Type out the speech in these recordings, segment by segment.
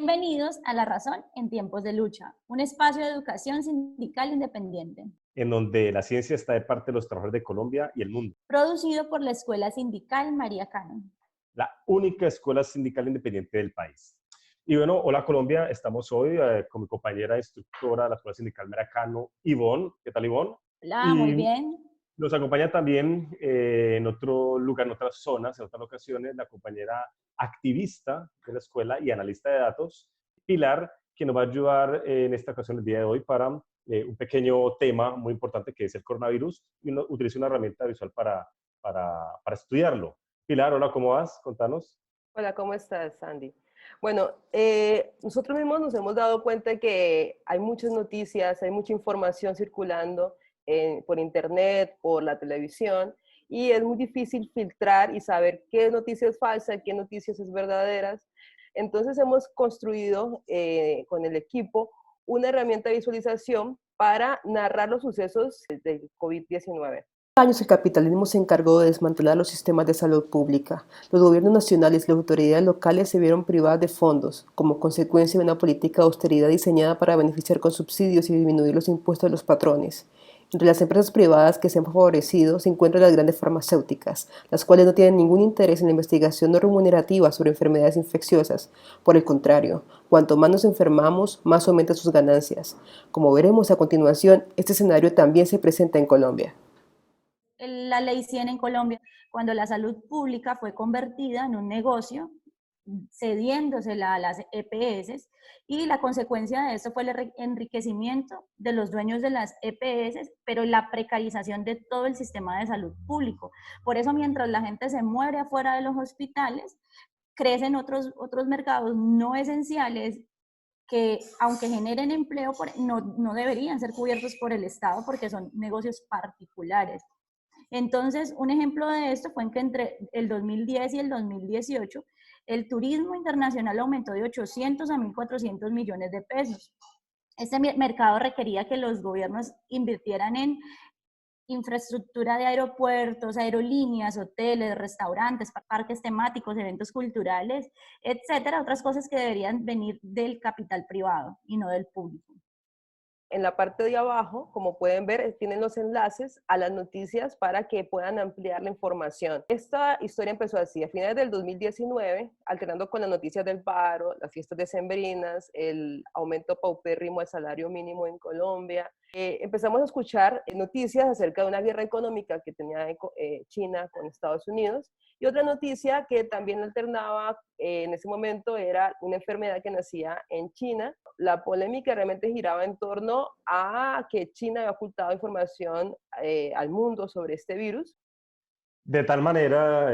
Bienvenidos a La Razón en tiempos de lucha, un espacio de educación sindical independiente, en donde la ciencia está de parte de los trabajadores de Colombia y el mundo. producido por la Escuela Sindical María Cano. La única escuela sindical independiente del país. Y bueno, hola Colombia, estamos hoy con mi compañera instructora de la Escuela Sindical María Cano, Ivonne. ¿Qué tal, Ivonne? Hola, muy Y bien. nos acompaña también en otro lugar, en otras zonas, en otras locaciones, la compañera activista de la escuela y analista de datos, Pilar, que nos va a ayudar en esta ocasión, el día de hoy, para un pequeño tema muy importante que es el coronavirus y utiliza una herramienta visual para estudiarlo. Pilar, hola, ¿cómo vas? Contanos. Hola, ¿cómo estás, Sandy? Bueno, nosotros mismos nos hemos dado cuenta que hay muchas noticias, hay mucha información circulando por internet, por la televisión, y es muy difícil filtrar y saber qué noticia es falsa, qué noticias es verdaderas. Entonces hemos construido con el equipo una herramienta de visualización para narrar los sucesos del COVID-19. Años el capitalismo se encargó de desmantelar los sistemas de salud pública. Los gobiernos nacionales y las autoridades locales se vieron privadas de fondos, como consecuencia de una política de austeridad diseñada para beneficiar con subsidios y disminuir los impuestos de los patrones. Entre las empresas privadas que se han favorecido se encuentran las grandes farmacéuticas, las cuales no tienen ningún interés en la investigación no remunerativa sobre enfermedades infecciosas. Por el contrario, cuanto más nos enfermamos, más aumentan sus ganancias. Como veremos a continuación, este escenario también se presenta en Colombia. La ley 100 en Colombia, cuando la salud pública fue convertida en un negocio, cediéndosela a las EPS, y la consecuencia de esto fue el enriquecimiento de los dueños de las EPS, pero la precarización de todo el sistema de salud público. Por eso, mientras la gente se muere afuera de los hospitales, crecen otros mercados no esenciales que, aunque generen empleo, no deberían ser cubiertos por el Estado porque son negocios particulares. Entonces, un ejemplo de esto fue en que entre el 2010 y el 2018, el turismo internacional aumentó de 800 a 1.400 millones de pesos. Este mercado requería que los gobiernos invirtieran en infraestructura de aeropuertos, aerolíneas, hoteles, restaurantes, parques temáticos, eventos culturales, etcétera, otras cosas que deberían venir del capital privado y no del público. En la parte de abajo, como pueden ver, tienen los enlaces a las noticias para que puedan ampliar la información. Esta historia empezó así, a finales del 2019, alternando con las noticias del paro, las fiestas decembrinas, el aumento paupérrimo del salario mínimo en Colombia. Empezamos a escuchar noticias acerca de una guerra económica que tenía China con Estados Unidos, y otra noticia que también alternaba en ese momento era una enfermedad que nacía en China. La polémica realmente giraba en torno a que China había ocultado información al mundo sobre este virus. De tal manera,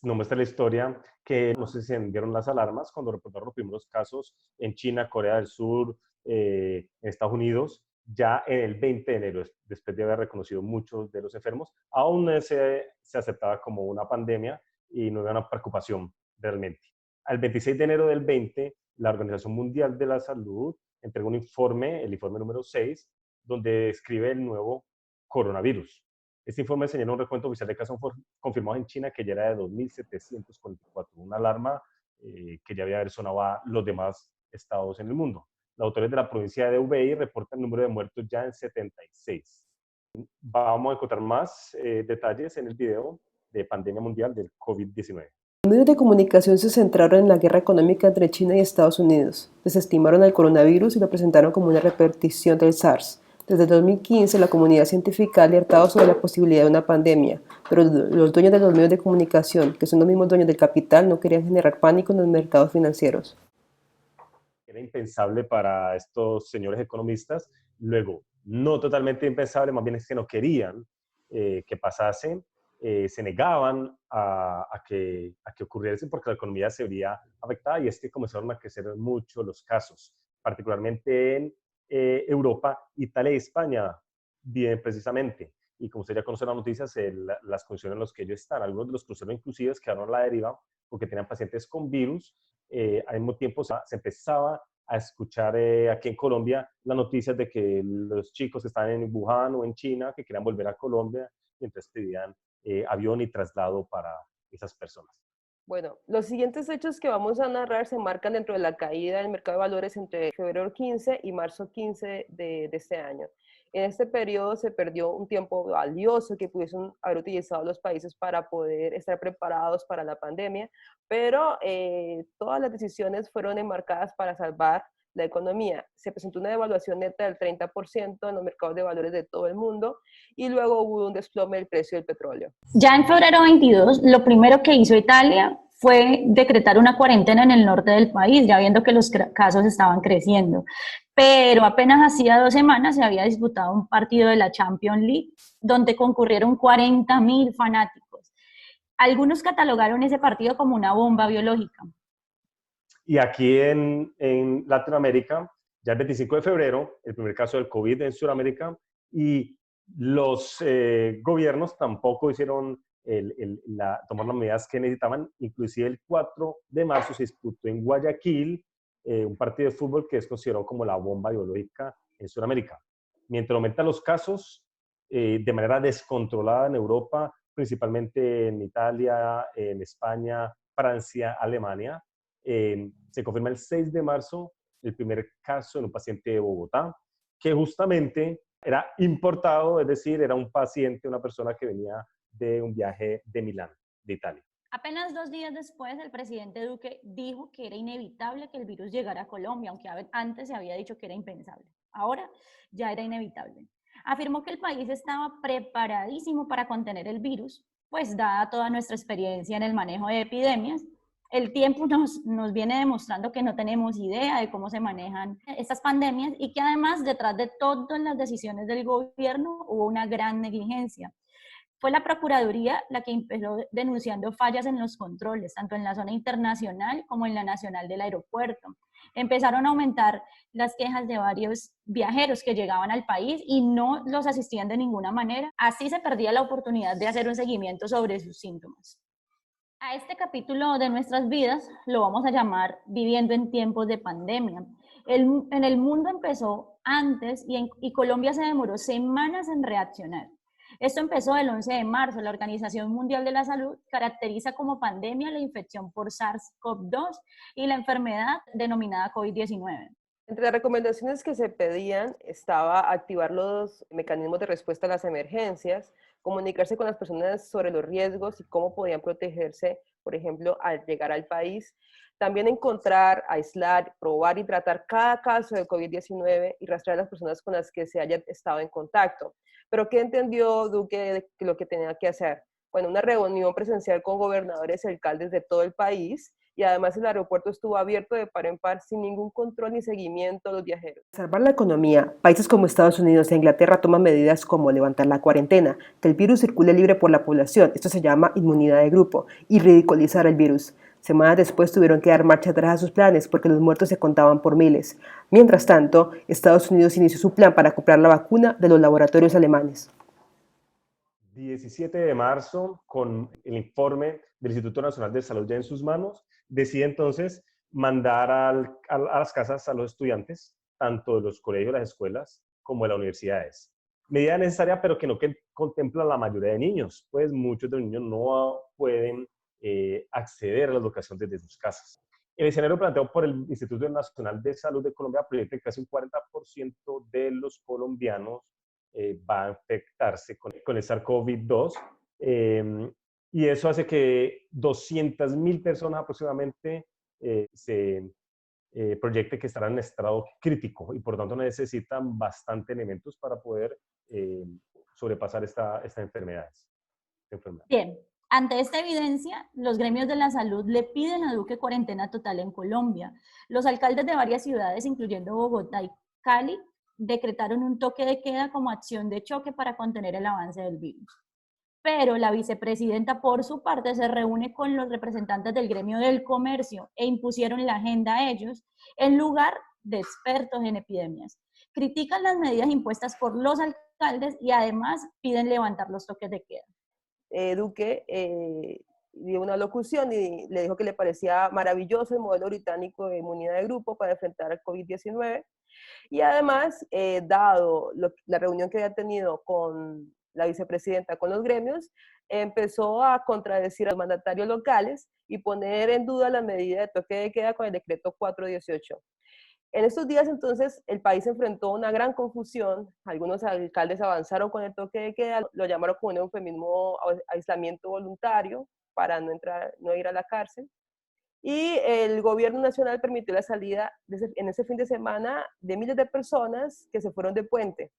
nos muestra la historia que no se encendieron las alarmas cuando reportaron los primeros casos en China, Corea del Sur, en Estados Unidos, ya en el 20 de enero, después de haber reconocido muchos de los enfermos, aún no se aceptaba como una pandemia y no había una preocupación realmente. Al 26 de enero del 20, la Organización Mundial de la Salud entregó un informe, el informe número 6, donde describe el nuevo coronavirus. Este informe señala un recuento oficial de casos confirmados en China que ya era de 2.744, una alarma que ya había sonado a los demás estados en el mundo. Los autores de la provincia de Hubei reportan el número de muertos ya en 76. Vamos a encontrar más detalles en el video de pandemia mundial del COVID-19. Los medios de comunicación se centraron en la guerra económica entre China y Estados Unidos. Desestimaron el coronavirus y lo presentaron como una repetición del SARS. Desde el 2015, la comunidad científica ha alertado sobre la posibilidad de una pandemia, pero los dueños de los medios de comunicación, que son los mismos dueños del capital, no querían generar pánico en los mercados financieros. Era impensable para estos señores economistas. Luego, no totalmente impensable, más bien es que no querían que pasase, se negaban a que ocurriese porque la economía se vería afectada, y es que comenzaron a crecer mucho los casos, particularmente en Europa, Italia y España, bien precisamente. Y como usted ya conoce las noticias, las condiciones en las que ellos están, algunos de los cruceros inclusive quedaron a la deriva porque tenían pacientes con virus. Al mismo tiempo se empezaba a escuchar aquí en Colombia las noticias de que los chicos que están en Wuhan o en China que querían volver a Colombia, y entonces pedían avión y traslado para esas personas. Bueno, los siguientes hechos que vamos a narrar se marcan dentro de la caída del mercado de valores entre febrero 15 y marzo 15 de este año. En este periodo se perdió un tiempo valioso que pudiesen haber utilizado los países para poder estar preparados para la pandemia, pero todas las decisiones fueron enmarcadas para salvar la economía. Se presentó una devaluación neta del 30% en los mercados de valores de todo el mundo y luego hubo un desplome del precio del petróleo. Ya en febrero 22, lo primero que hizo Italia fue decretar una cuarentena en el norte del país, ya viendo que los casos estaban creciendo. Pero apenas hacía 2 semanas se había disputado un partido de la Champions League, donde concurrieron 40.000 fanáticos. Algunos catalogaron ese partido como una bomba biológica. Y aquí en Latinoamérica, ya el 25 de febrero, el primer caso del COVID en Sudamérica, y los gobiernos tampoco hicieron tomar las medidas que necesitaban. Inclusive el 4 de marzo se disputó en Guayaquil un partido de fútbol que es considerado como la bomba biológica en Sudamérica. Mientras aumentan los casos de manera descontrolada en Europa, principalmente en Italia, en España, Francia, Alemania, se confirma el 6 de marzo el primer caso en un paciente de Bogotá, que justamente era importado, es decir, era un paciente, una persona que venía de un viaje de Milán, de Italia. Apenas 2 días después, el presidente Duque dijo que era inevitable que el virus llegara a Colombia, aunque antes se había dicho que era impensable. Ahora ya era inevitable. Afirmó que el país estaba preparadísimo para contener el virus, pues dada toda nuestra experiencia en el manejo de epidemias, el tiempo nos viene demostrando que no tenemos idea de cómo se manejan estas pandemias y que además detrás de todas las decisiones del gobierno hubo una gran negligencia. Fue la Procuraduría la que empezó denunciando fallas en los controles, tanto en la zona internacional como en la nacional del aeropuerto. Empezaron a aumentar las quejas de varios viajeros que llegaban al país y no los asistían de ninguna manera. Así se perdía la oportunidad de hacer un seguimiento sobre sus síntomas. A este capítulo de nuestras vidas lo vamos a llamar Viviendo en tiempos de pandemia. En el mundo empezó antes y Colombia se demoró semanas en reaccionar. Esto empezó el 11 de marzo. La Organización Mundial de la Salud caracteriza como pandemia la infección por SARS-CoV-2 y la enfermedad denominada COVID-19. Entre las recomendaciones que se pedían estaba activar los mecanismos de respuesta a las emergencias, comunicarse con las personas sobre los riesgos y cómo podían protegerse, por ejemplo, al llegar al país. También encontrar, aislar, probar y tratar cada caso de COVID-19 y rastrear a las personas con las que se haya estado en contacto. Pero ¿qué entendió Duque de lo que tenía que hacer? Bueno, una reunión presencial con gobernadores y alcaldes de todo el país, y además el aeropuerto estuvo abierto de par en par sin ningún control ni seguimiento a los viajeros. Para salvar la economía, países como Estados Unidos e Inglaterra toman medidas como levantar la cuarentena, que el virus circule libre por la población, esto se llama inmunidad de grupo, y ridiculizar el virus. Semanas después tuvieron que dar marcha atrás a sus planes porque los muertos se contaban por miles. Mientras tanto, Estados Unidos inició su plan para comprar la vacuna de los laboratorios alemanes. 17 de marzo, con el informe del Instituto Nacional de Salud ya en sus manos, decide entonces mandar a las casas a los estudiantes, tanto de los colegios, las escuelas, como de las universidades. Medida necesaria, pero que no contempla a la mayoría de niños, pues muchos de los niños no pueden acceder a la educación desde sus casas. El escenario planteado por el Instituto Nacional de Salud de Colombia proyecta que casi un 40% de los colombianos va a infectarse con el SARS-CoV-2 y eso hace que 200.000 personas aproximadamente se proyecte que estarán en estado crítico y por tanto necesitan bastante elementos para poder sobrepasar esta enfermedad. Bien, ante esta evidencia, los gremios de la salud le piden a Duque cuarentena total en Colombia. Los alcaldes de varias ciudades, incluyendo Bogotá y Cali, decretaron un toque de queda como acción de choque para contener el avance del virus. Pero la vicepresidenta, por su parte, se reúne con los representantes del gremio del comercio e impusieron la agenda a ellos en lugar de expertos en epidemias. Critican las medidas impuestas por los alcaldes y además piden levantar los toques de queda. Duque dio una locución y le dijo que le parecía maravilloso el modelo británico de inmunidad de grupo para enfrentar al COVID-19. Y además, dado la reunión que había tenido con la vicepresidenta con los gremios, empezó a contradecir a los mandatarios locales y poner en duda la medida de toque de queda con el decreto 418. En estos días, entonces, el país enfrentó una gran confusión. Algunos alcaldes avanzaron con el toque de queda, lo llamaron con un eufemismo aislamiento voluntario para no ir a la cárcel. Y el gobierno nacional permitió la salida en ese fin de semana de miles de personas que se fueron de puente.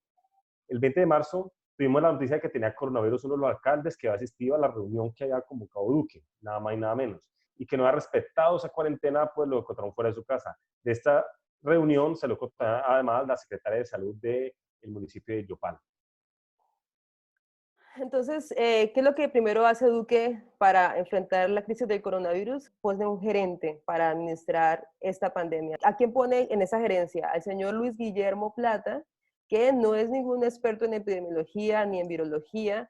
El 20 de marzo tuvimos la noticia de que tenía coronavirus uno de los alcaldes que había asistido a la reunión que había convocado Duque, nada más y nada menos, y que no había respetado esa cuarentena, pues lo encontraron fuera de su casa. De esta reunión se lo contó además la secretaria de Salud del municipio de Yopal. Entonces, ¿qué es lo que primero hace Duque para enfrentar la crisis del coronavirus? Pone un gerente para administrar esta pandemia. ¿A quién pone en esa gerencia? Al señor Luis Guillermo Plata, que no es ningún experto en epidemiología ni en virología,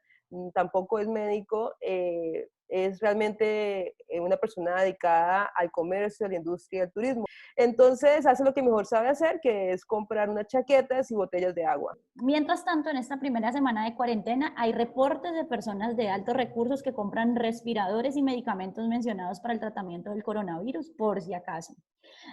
tampoco es médico, es realmente una persona dedicada al comercio, a la industria y al turismo. Entonces hace lo que mejor sabe hacer, que es comprar unas chaquetas y botellas de agua. Mientras tanto, en esta primera semana de cuarentena hay reportes de personas de altos recursos que compran respiradores y medicamentos mencionados para el tratamiento del coronavirus, por si acaso.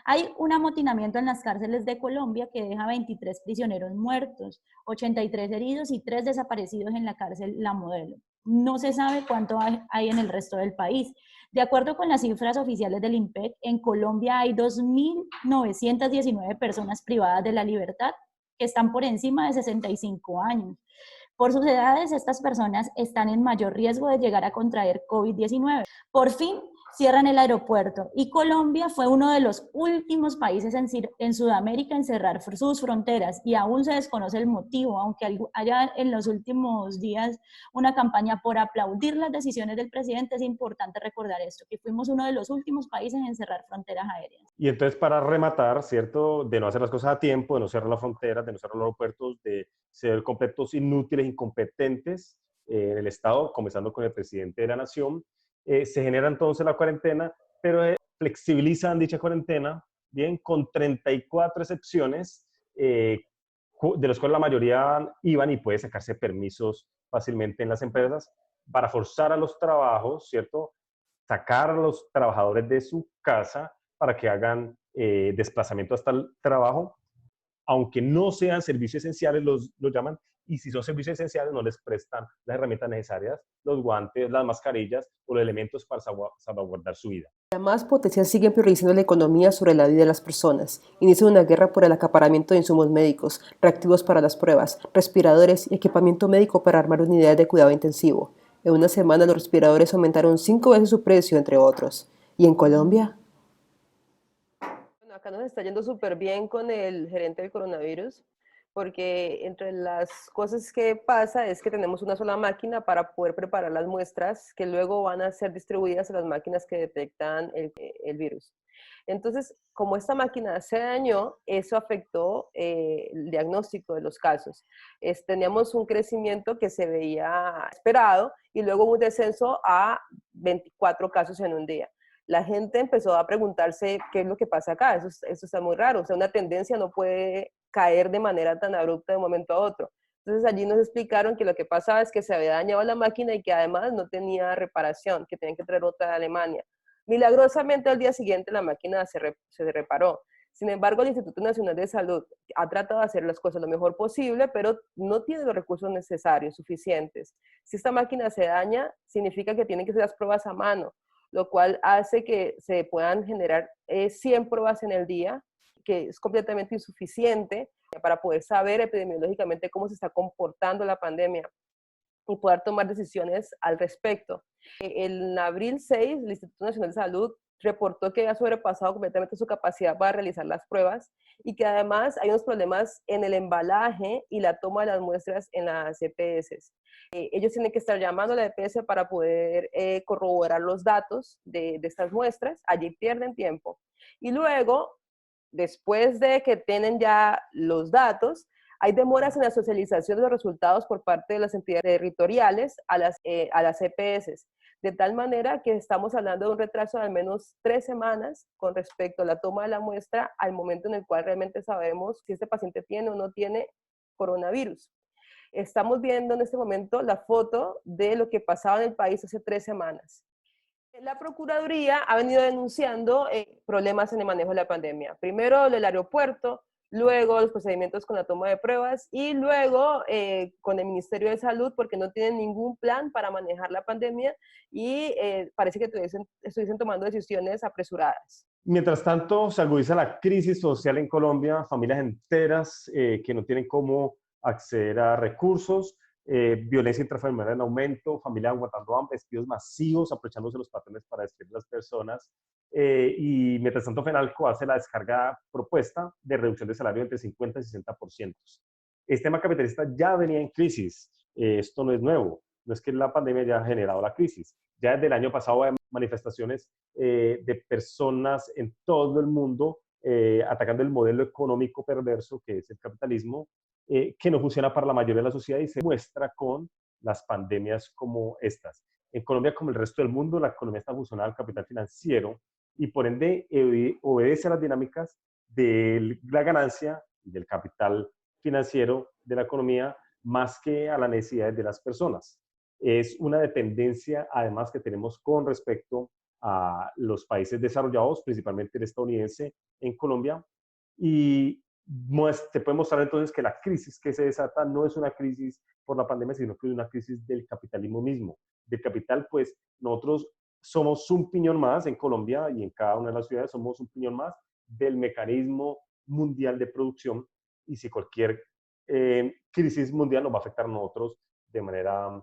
Hay un amotinamiento en las cárceles de Colombia que deja 23 prisioneros muertos, 83 heridos y 3 desaparecidos en la cárcel La Modelo. No se sabe cuánto hay en el resto del país. De acuerdo con las cifras oficiales del INPEC, en Colombia hay 2.919 personas privadas de la libertad que están por encima de 65 años. Por sus edades, estas personas están en mayor riesgo de llegar a contraer COVID-19. Por fin, cierran el aeropuerto y Colombia fue uno de los últimos países en Sudamérica en cerrar sus fronteras y aún se desconoce el motivo, aunque haya en los últimos días una campaña por aplaudir las decisiones del presidente. Es importante recordar esto, que fuimos uno de los últimos países en cerrar fronteras aéreas. Y entonces para rematar, ¿cierto? De no hacer las cosas a tiempo, de no cerrar las fronteras, de no cerrar los aeropuertos, de ser completos inútiles, incompetentes en el Estado, comenzando con el presidente de la Nación, se genera entonces la cuarentena, pero flexibilizan dicha cuarentena, bien, con 34 excepciones, de los cuales la mayoría iban y puede sacarse permisos fácilmente en las empresas para forzar a los trabajos, ¿cierto? Sacar a los trabajadores de su casa para que hagan desplazamiento hasta el trabajo, aunque no sean servicios esenciales, los llaman, y si son servicios esenciales no les prestan las herramientas necesarias, los guantes, las mascarillas o los elementos para salvaguardar su vida. Además, potencial siguen priorizando la economía sobre la vida de las personas. Inician una guerra por el acaparamiento de insumos médicos, reactivos para las pruebas, respiradores y equipamiento médico para armar unidades de cuidado intensivo. En una semana los respiradores aumentaron 5 veces su precio, entre otros. ¿Y en Colombia? Bueno, acá nos está yendo súper bien con el gerente del coronavirus, porque entre las cosas que pasa es que tenemos una sola máquina para poder preparar las muestras que luego van a ser distribuidas a las máquinas que detectan el virus. Entonces, como esta máquina se dañó, eso afectó el diagnóstico de los casos. Teníamos un crecimiento que se veía esperado y luego un descenso a 24 casos en un día. La gente empezó a preguntarse qué es lo que pasa acá, eso está muy raro, o sea, una tendencia no puede caer de manera tan abrupta de un momento a otro. Entonces allí nos explicaron que lo que pasaba es que se había dañado la máquina y que además no tenía reparación, que tenían que traer otra de Alemania. Milagrosamente al día siguiente la máquina se reparó. Sin embargo, el Instituto Nacional de Salud ha tratado de hacer las cosas lo mejor posible, pero no tiene los recursos necesarios, suficientes. Si esta máquina se daña, significa que tienen que hacer las pruebas a mano, lo cual hace que se puedan generar 100 pruebas en el día, que es completamente insuficiente para poder saber epidemiológicamente cómo se está comportando la pandemia y poder tomar decisiones al respecto. En abril 6, el Instituto Nacional de Salud reportó que había sobrepasado completamente su capacidad para realizar las pruebas y que además hay unos problemas en el embalaje y la toma de las muestras en las EPS. Ellos tienen que estar llamando a la EPS para poder corroborar los datos de estas muestras, allí pierden tiempo. Y luego, después de que tienen ya los datos, hay demoras en la socialización de los resultados por parte de las entidades territoriales a las EPS, de tal manera que estamos hablando de un retraso de al menos 3 semanas con respecto a la toma de la muestra al momento en el cual realmente sabemos si este paciente tiene o no tiene coronavirus. Estamos viendo en este momento la foto de lo que pasaba en el país hace 3 semanas. La Procuraduría ha venido denunciando problemas en el manejo de la pandemia. Primero el aeropuerto, luego los procedimientos con la toma de pruebas y luego con el Ministerio de Salud porque no tienen ningún plan para manejar la pandemia y parece que estuviesen tomando decisiones apresuradas. Mientras tanto, se agudiza la crisis social en Colombia, familias enteras que no tienen cómo acceder a recursos, violencia intrafamiliar en aumento, familias aguantando hambre, despidos masivos, aprovechándose los patrones para despedir a las personas. Y mientras tanto, FENALCO hace la descarga propuesta de reducción de salario entre 50 y 60%. El sistema capitalista ya venía en crisis. Esto no es nuevo. No es que la pandemia haya generado la crisis. Ya desde el año pasado hay manifestaciones de personas en todo el mundo atacando el modelo económico perverso que es el capitalismo, que no funciona para la mayoría de la sociedad y se muestra con las pandemias como estas. En Colombia, como el resto del mundo, la economía está funcionando al capital financiero y por ende obedece a las dinámicas de la ganancia del capital financiero de la economía más que a las necesidades de las personas. Es una dependencia, además, que tenemos con respecto a los países desarrollados, principalmente el estadounidense en Colombia, y te puede mostrar entonces que la crisis que se desata no es una crisis por la pandemia, sino que es una crisis del capitalismo mismo. Del capital, pues nosotros somos un piñón más en Colombia y en cada una de las ciudades somos un piñón más del mecanismo mundial de producción y si cualquier crisis mundial nos va a afectar a nosotros de manera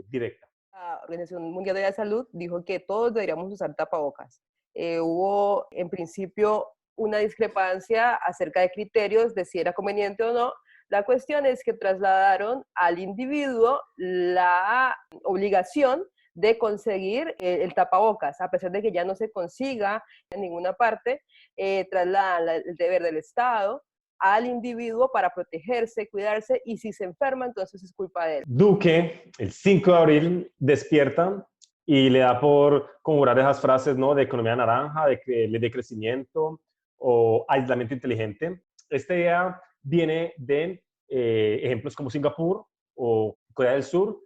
directa. La Organización Mundial de la Salud dijo que todos deberíamos usar tapabocas. Hubo en principio una discrepancia acerca de criterios de si era conveniente o no. La cuestión es que trasladaron al individuo la obligación de conseguir el tapabocas, a pesar de que ya no se consiga en ninguna parte, trasladan el deber del Estado al individuo para protegerse, cuidarse, y si se enferma, entonces es culpa de él. Duque, el 5 de abril, despierta y le da por conjurar esas frases, ¿no? De economía naranja, de crecimiento o aislamiento inteligente. Esta idea viene de ejemplos como Singapur o Corea del Sur,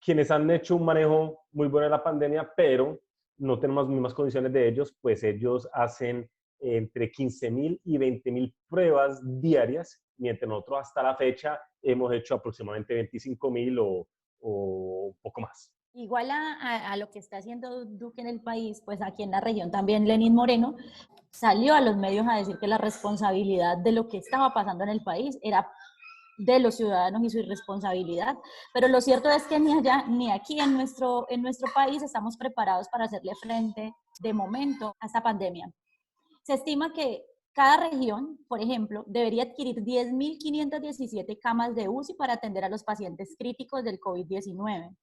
quienes han hecho un manejo muy bueno de la pandemia, pero no tenemos las mismas condiciones de ellos, pues ellos hacen entre 15.000 y 20.000 pruebas diarias, mientras nosotros hasta la fecha hemos hecho aproximadamente 25.000 o un poco más. Igual a lo que está haciendo Duque en el país, pues aquí en la región también Lenín Moreno salió a los medios a decir que la responsabilidad de lo que estaba pasando en el país era de los ciudadanos y su irresponsabilidad, pero lo cierto es que ni allá ni aquí en nuestro país estamos preparados para hacerle frente de momento a esta pandemia. Se estima que cada región, por ejemplo, debería adquirir 10.517 camas de UCI para atender a los pacientes críticos del COVID-19.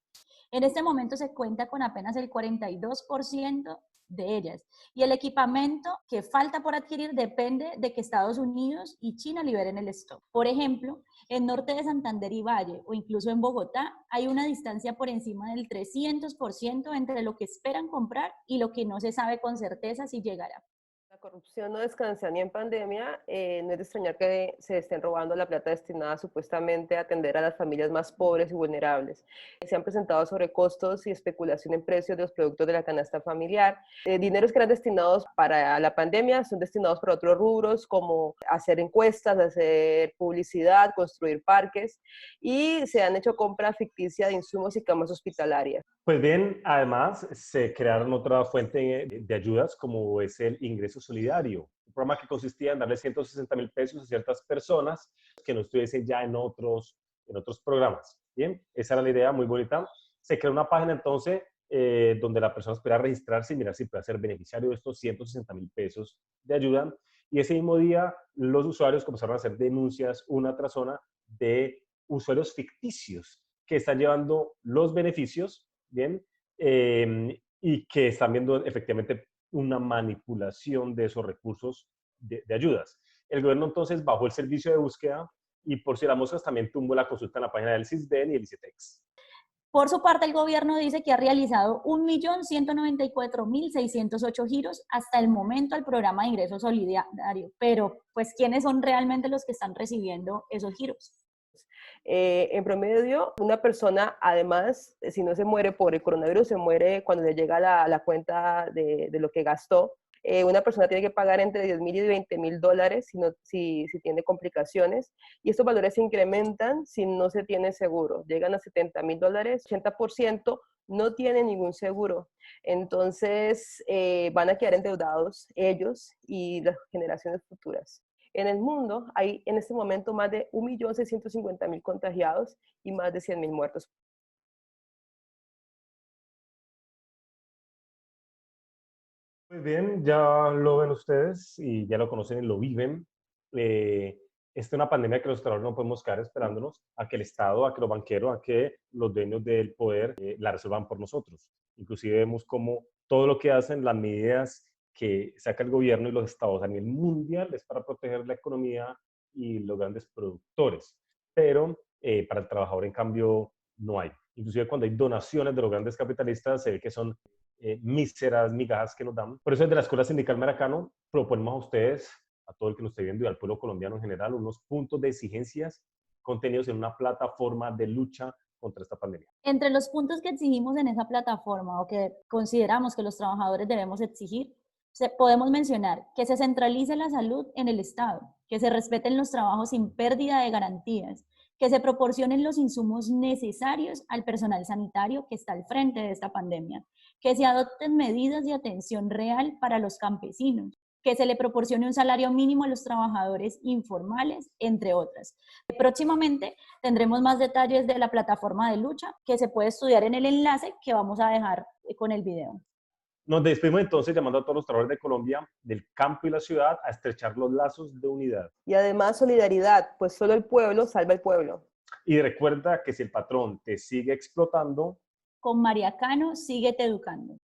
En este momento se cuenta con apenas el 42% de ellas y el equipamiento que falta por adquirir depende de que Estados Unidos y China liberen el stock. Por ejemplo, en norte de Santander y Valle o incluso en Bogotá hay una distancia por encima del 300% entre lo que esperan comprar y lo que no se sabe con certeza si llegará. La corrupción no descansa ni en pandemia, no es de extrañar que se estén robando la plata destinada supuestamente a atender a las familias más pobres y vulnerables. Se han presentado sobrecostos y especulación en precios de los productos de la canasta familiar. Dineros que eran destinados para la pandemia son destinados para otros rubros como hacer encuestas, hacer publicidad, construir parques y se han hecho compra ficticia de insumos y camas hospitalarias. Pues bien, además se crearon otra fuente de ayudas como es el ingreso solidario, un programa que consistía en darle 160.000 pesos a ciertas personas que no estuviesen ya en otros programas. Bien, esa era la idea, muy bonita. Se creó una página entonces donde la persona espera registrarse y mirar si puede ser beneficiario de estos 160.000 pesos de ayuda. Y ese mismo día los usuarios comenzaron a hacer denuncias una tras una de usuarios ficticios que están llevando los beneficios, bien, y que están viendo efectivamente una manipulación de esos recursos de ayudas. El gobierno entonces bajó el servicio de búsqueda y por si las moscas también tumbó la consulta en la página del CISBEN y el ICETEX. Por su parte, el gobierno dice que ha realizado 1.194.608 giros hasta el momento al programa de ingreso solidario. Pero, pues, ¿quiénes son realmente los que están recibiendo esos giros? En promedio, una persona, además, si no se muere por el coronavirus, se muere cuando le llega la cuenta de lo que gastó. Una persona tiene que pagar entre 10.000 y 20.000 dólares si tiene complicaciones, y estos valores se incrementan si no se tiene seguro. Llegan a 70.000 dólares, 80% no tienen ningún seguro. Entonces van a quedar endeudados ellos y las generaciones futuras. En el mundo hay en este momento más de 1.650.000 contagiados y más de 100.000 muertos. Muy bien, ya lo ven ustedes y ya lo conocen y lo viven. Esta es una pandemia que los trabajadores no podemos quedar esperándonos a que el Estado, a que los banqueros, a que los dueños del poder la resuelvan por nosotros. Inclusive vemos como todo lo que hacen, las medidas que saca el gobierno y los estados a nivel mundial es para proteger la economía y los grandes productores. Pero para el trabajador, en cambio, no hay. Inclusive cuando hay donaciones de los grandes capitalistas, se ve que son míseras migajas que nos dan. Por eso desde la Escuela Sindical Maracano proponemos a ustedes, a todo el que nos esté viendo y al pueblo colombiano en general, unos puntos de exigencias contenidos en una plataforma de lucha contra esta pandemia. Entre los puntos que exigimos en esa plataforma o que consideramos que los trabajadores debemos exigir, podemos mencionar que se centralice la salud en el Estado, que se respeten los trabajos sin pérdida de garantías, que se proporcionen los insumos necesarios al personal sanitario que está al frente de esta pandemia, que se adopten medidas de atención real para los campesinos, que se le proporcione un salario mínimo a los trabajadores informales, entre otras. Próximamente tendremos más detalles de la plataforma de lucha que se puede estudiar en el enlace que vamos a dejar con el video. Nos despedimos entonces llamando a todos los trabajadores de Colombia, del campo y la ciudad, a estrechar los lazos de unidad. Y además solidaridad, pues solo el pueblo salva el pueblo. Y recuerda que si el patrón te sigue explotando, con María Cano, síguete educando.